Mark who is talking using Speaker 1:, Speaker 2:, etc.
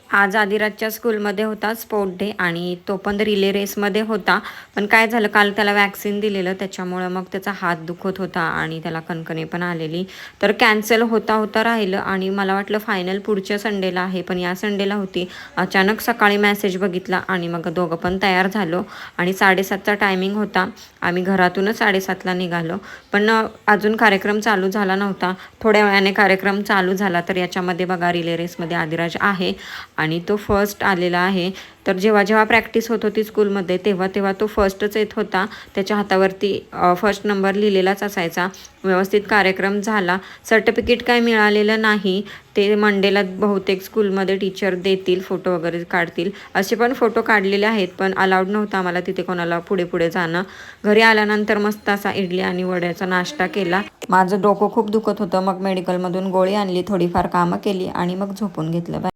Speaker 1: आज आदिराजच्या स्कूलमध्ये होता स्पोर्ट डे आणि तो पण रिले रेसमध्ये होता. पण काय झालं, काल त्याला वॅक्सिन दिलेलं त्याच्यामुळं मग त्याचा हात दुखत होता आणि त्याला कणकणी पण आलेली. तर कॅन्सल होता होता राहिलं आणि मला वाटलं फायनल पुढच्या संडेला आहे, पण या संडेला होती. अचानक सकाळी मेसेज बघितला आणि मग दोघं पण तयार झालो आणि 7:30चा टायमिंग होता. आम्ही घरातूनच 7:30ला निघालो. पण अजून कार्यक्रम चालू झाला नव्हता. थोड्या वेळाने कार्यक्रम चालू झाला. तर याच्यामध्ये बघा रिले रेसमध्ये आदिराज आहे आणि तो फर्स्ट आलेला आहे. तर जेव्हा जेव्हा प्रॅक्टिस होत होती स्कूलमध्ये तेव्हा तेव्हा तो फर्स्टच येत होता. त्याच्या हातावरती फर्स्ट नंबर लिहिलेलाच असायचा. व्यवस्थित कार्यक्रम झाला. सर्टिफिकेट काय मिळालेलं नाही. ते मंडेला बहुतेक स्कूलमध्ये टीचर देतील, फोटो वगैरे काढतील. असे पण फोटो काढलेले आहेत, पण अलाउड नव्हतं आम्हाला तिथे कोणाला पुढे पुढे जाणं. घरी आल्यानंतर मस्त असा इडली आणि वड्याचा नाश्ता केला. माझं डोकं खूप दुखत होतं. मग मेडिकलमधून गोळी आणली, थोडीफार कामं केली आणि मग झोपून घेतलं.